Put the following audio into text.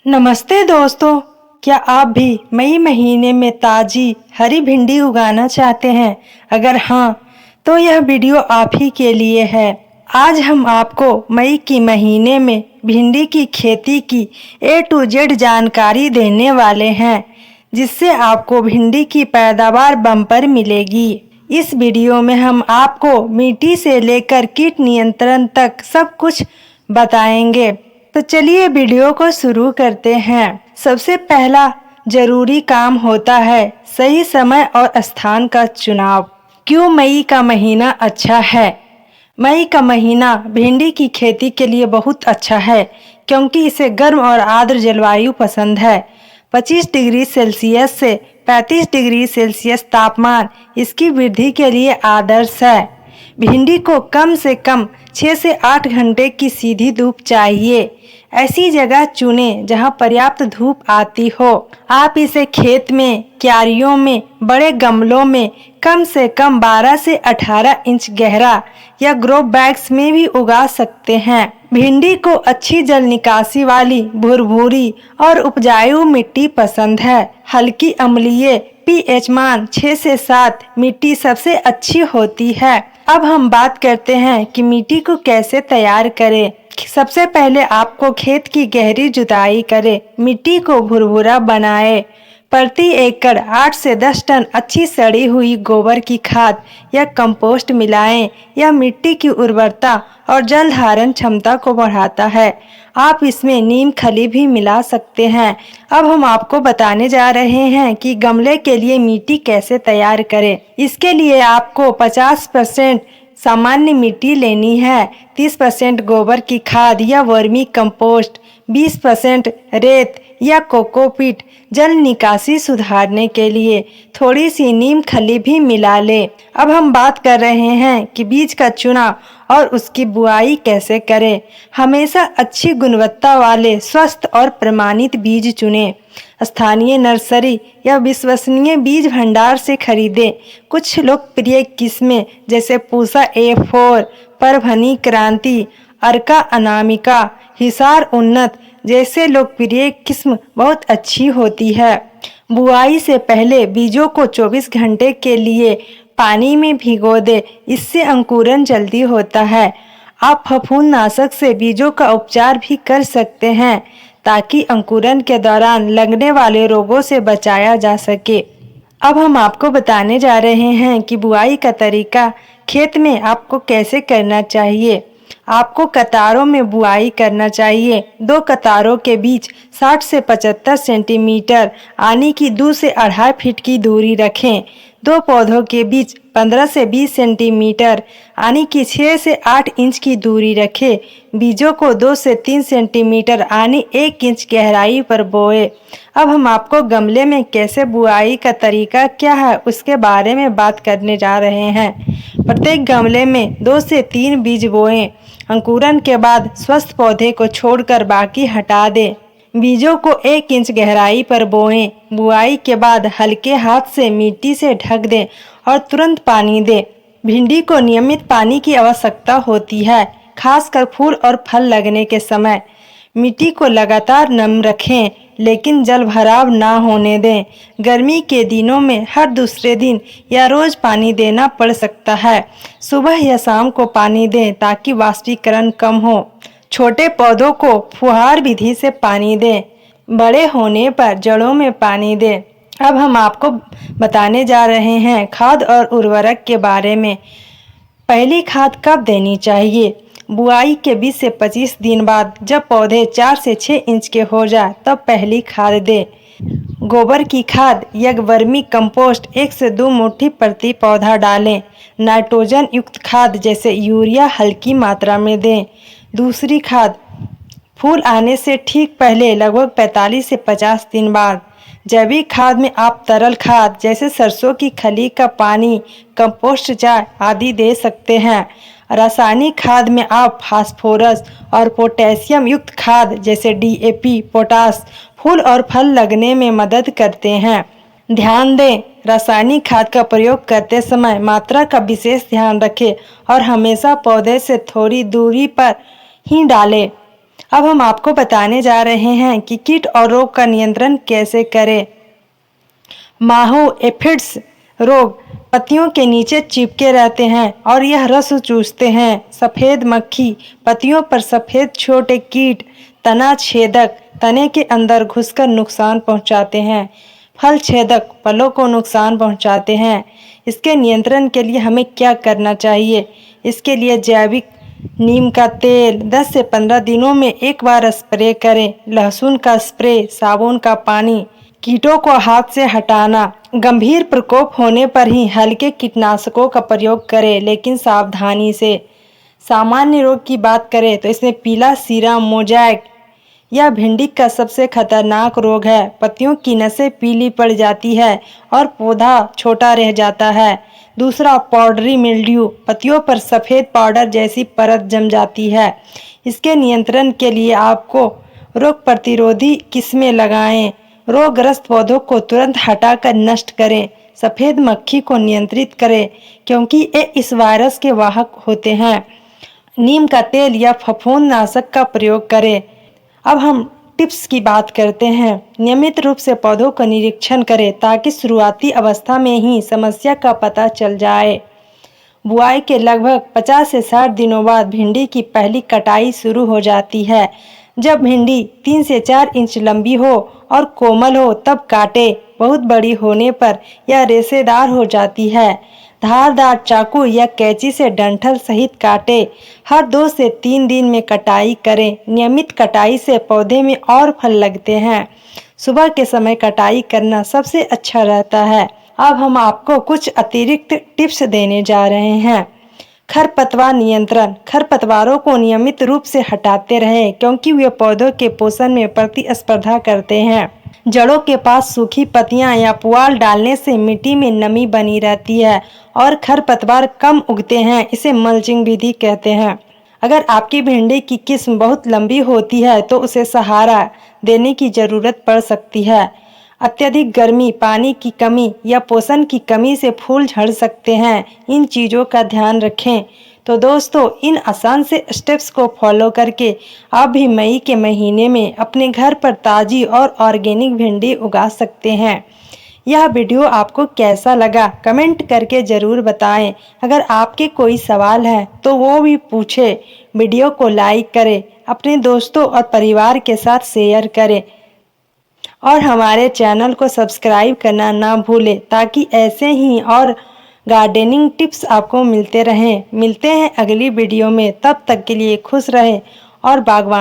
नमस्ते दोस्तों। क्या आप भी मई महीने में ताज़ी हरी भिंडी उगाना चाहते हैं? अगर हाँ, तो यह वीडियो आप ही के लिए है। आज हम आपको मई के महीने में भिंडी की खेती की A to Z जानकारी देने वाले हैं, जिससे आपको भिंडी की पैदावार बम्पर मिलेगी। इस वीडियो में हम आपको मिट्टी से लेकर कीट नियंत्रण तक सब कुछ बताएंगे। तो चलिए वीडियो को शुरू करते हैं। सबसे पहला जरूरी काम होता है सही समय और स्थान का चुनाव। क्यों मई का महीना अच्छा है? मई का महीना भिंडी की खेती के लिए बहुत अच्छा है, क्योंकि इसे गर्म और आर्द्र जलवायु पसंद है। 25 डिग्री सेल्सियस से 35 डिग्री सेल्सियस तापमान इसकी वृद्धि के लिए आदर्श है। भिंडी को कम से कम 6 से 8 घंटे की सीधी धूप चाहिए। ऐसी जगह चुनें जहां पर्याप्त धूप आती हो। आप इसे खेत में, क्यारियों में, बड़े गमलों में कम से कम 12 से 18 इंच गहरा या ग्रो बैग्स में भी उगा सकते हैं। भिंडी को अच्छी जल निकासी वाली भुरभुरी और उपजाऊ मिट्टी पसंद है। हल्की अम्लीय pH मान 6 से 7 मिट्टी सबसे अच्छी होती है। अब हम बात करते हैं कि मिट्टी को कैसे तैयार करें। सबसे पहले आपको खेत की गहरी जुताई करें, मिट्टी को भुरभुरा बनाएं। प्रति एकड़ 8 से 10 टन अच्छी सड़ी हुई गोबर की खाद या कंपोस्ट मिलाएं। यह मिट्टी की उर्वरता और जल धारण क्षमता को बढ़ाता है। आप इसमें नीम खली भी मिला सकते हैं। अब हम आपको बताने जा रहे हैं कि गमले के लिए मिट्टी कैसे तैयार करें। इसके लिए आपको 50% सामान्य मिट्टी लेनी है, 30% गोबर की खाद या वर्मी कंपोस्ट, 20% रेत या कोकोपीट जल निकासी सुधारने के लिए थोड़ी सी नीम खली भी मिला लें। अब हम बात कर रहे हैं कि बीज का चुनाव और उसकी बुआई कैसे करें। हमेशा अच्छी गुणवत्ता वाले स्वस्थ और प्रमाणित बीज चुनें। स्थानीय नर्सरी या विश्वसनीय बीज भंडार से खरीदें। कुछ लोकप्रिय किस्में जैसे पूसा A4, परभनी क्रांति, अर्का अनामिका, हिसार उन्नत जैसे लोकप्रिय किस्म बहुत अच्छी होती है। बुआई से पहले बीजों को 24 घंटे के लिए पानी में भिगो दें, इससे अंकुरन जल्दी होता है। आप फफूंदनाशक से बीजों का उपचार भी कर सकते हैं, ताकि अंकुरन के दौरान लगने वाले रोगों से बचाया जा सके। अब हम आपको बताने जा रहे हैं कि बुआई का तरीका खेत में आपको कैसे करना चाहिए। आपको कतारों में बुआई करना चाहिए। 2 कतारों के बीच 60 से 75 सेंटीमीटर यानी कि 2 से 2.5 फीट की दूरी रखें। 2 पौधों के बीच 15 से 20 सेंटीमीटर यानी कि 6 से 8 इंच की दूरी रखें। बीजों को 2 से 3 सेंटीमीटर यानी 1 इंच गहराई पर बोएं। अब हम आपको गमले में कैसे बुआई का तरीका क्या है उसके बारे में बात करने जा रहे हैं। प्रत्येक गमले में 2 से 3 बीज बोएं। अंकुरन के बाद स्वस्थ पौधे को छोड़कर बाकी हटा दें। बीजों को 1 इंच गहराई पर बोएं। बुआई के बाद हल्के हाथ से मिट्टी से ढक दें और तुरंत पानी दें। भिंडी को नियमित पानी की आवश्यकता होती है, खासकर फूल और फल लगने के समय। मिट्टी को लगातार नम रखें, लेकिन जल भराव ना होने दें। गर्मी के दिनों में हर दूसरे दिन या रोज पानी देना पड़ सकता है। सुबह या शाम को पानी दें ताकि वाष्पीकरण कम हो। छोटे पौधों को फुहार विधि से पानी दें। बड़े होने पर जड़ों में पानी दें। अब हम आपको बताने जा रहे हैं खाद और उर्वरक के बारे में। पहली खाद कब देनी चाहिए? बुआई के 20 से 25 दिन बाद, जब पौधे 4 से 6 इंच के हो जाए तब पहली खाद दें। गोबर की खाद या वर्मी कंपोस्ट 1 से 2 मुट्ठी प्रति पौधा डालें। नाइट्रोजन युक्त खाद जैसे यूरिया हल्की मात्रा में दें। दूसरी खाद फूल आने से ठीक पहले लगभग 45 से 50 दिन बाद। जैविक खाद में आप तरल खाद जैसे सरसों की खली का पानी, कंपोस्ट चाय आदि दे सकते हैं। रासायनिक खाद में आप फास्फोरस और पोटेशियम युक्त खाद जैसे DAP, पोटास फूल और फल लगने में मदद करते हैं। ध्यान दें, रासायनिक खाद का प्रयोग करते समय मात्रा का विशेष ध्यान रखें और हमेशा पौधे से थोड़ी दूरी पर ही डालें। अब हम आपको बताने जा रहे हैं कि कीट और रोग का नियंत्रण कैसे करें। माहो एफिड्स रोग पत्तियों के नीचे चिपके रहते हैं और यह रस चूसते हैं। सफ़ेद मक्खी पत्तियों पर सफ़ेद छोटे कीट तना छेदक तने के अंदर घुसकर नुकसान पहुंचाते हैं। फल छेदक फलों को नुकसान पहुंचाते हैं। इसके नियंत्रण के लिए हमें क्या करना चाहिए? इसके लिए जैविक नीम का तेल 10 से 15 दिनों में एक बार स्प्रे करें। लहसुन का स्प्रे, साबुन का पानी, कीटों को हाथ से हटाना। गंभीर प्रकोप होने पर ही हल्के कीटनाशकों का प्रयोग करें, लेकिन सावधानी से। सामान्य रोग की बात करें तो इसमें पीला सीरा मोज़ेक यह भिंडी का सबसे खतरनाक रोग है। पत्तियों की नसें पीली पड़ जाती है और पौधा छोटा रह जाता है। दूसरा पाउडरी मिल्ड्यू पत्तियों पर सफ़ेद पाउडर जैसी परत जम जाती है। इसके नियंत्रण के लिए आपको रोग प्रतिरोधी किस्में लगाएं। रोगग्रस्त पौधों को तुरंत हटाकर नष्ट करें। सफ़ेद मक्खी को नियंत्रित करें क्योंकि ये इस वायरस के वाहक होते हैं। नीम का तेल या फफूंदनाशक का प्रयोग करें। अब हम टिप्स की बात करते हैं। नियमित रूप से पौधों का निरीक्षण करें ताकि शुरुआती अवस्था में ही समस्या का पता चल जाए। बुआई के लगभग 50 से 60 दिनों बाद भिंडी की पहली कटाई शुरू हो जाती है। जब भिंडी 3 से 4 इंच लंबी हो और कोमल हो तब काटे। बहुत बड़ी होने पर यह रेशेदार हो जाती है। धारदार चाकू या कैंची से डंठल सहित काटे। हर 2 से 3 दिन में कटाई करें। नियमित कटाई से पौधे में और फल लगते हैं। सुबह के समय कटाई करना सबसे अच्छा रहता है। अब हम आपको कुछ अतिरिक्त टिप्स देने जा रहे हैं। खरपतवार नियंत्रण। खरपतवारों को नियमित रूप से हटाते रहें क्योंकि वे पौधों के पोषण में प्रतिस्पर्धा करते हैं। जड़ों के पास सूखी पत्तियां या पुआल डालने से मिट्टी में नमी बनी रहती है और खरपतवार कम उगते हैं। इसे मल्चिंग विधि कहते हैं। अगर आपकी भिंडी की किस्म बहुत लंबी होती है तो उसे सहारा देने की ज़रूरत पड़ सकती है। अत्यधिक गर्मी, पानी की कमी या पोषण की कमी से फूल झड़ सकते हैं। इन चीज़ों का ध्यान रखें। तो दोस्तों, इन आसान से स्टेप्स को फॉलो करके आप भी मई के महीने में अपने घर पर ताज़ी और ऑर्गेनिक भिंडी उगा सकते हैं। यह वीडियो आपको कैसा लगा कमेंट करके ज़रूर बताएं। अगर आपके कोई सवाल है तो वो भी पूछें। वीडियो को लाइक करें, अपने दोस्तों और परिवार के साथ शेयर करें और हमारे चैनल को सब्सक्राइब करना ना भूलें ताकि ऐसे ही और गार्डनिंग टिप्स आपको मिलते रहें। मिलते हैं अगली वीडियो में। तब तक के लिए खुश रहें और बागवान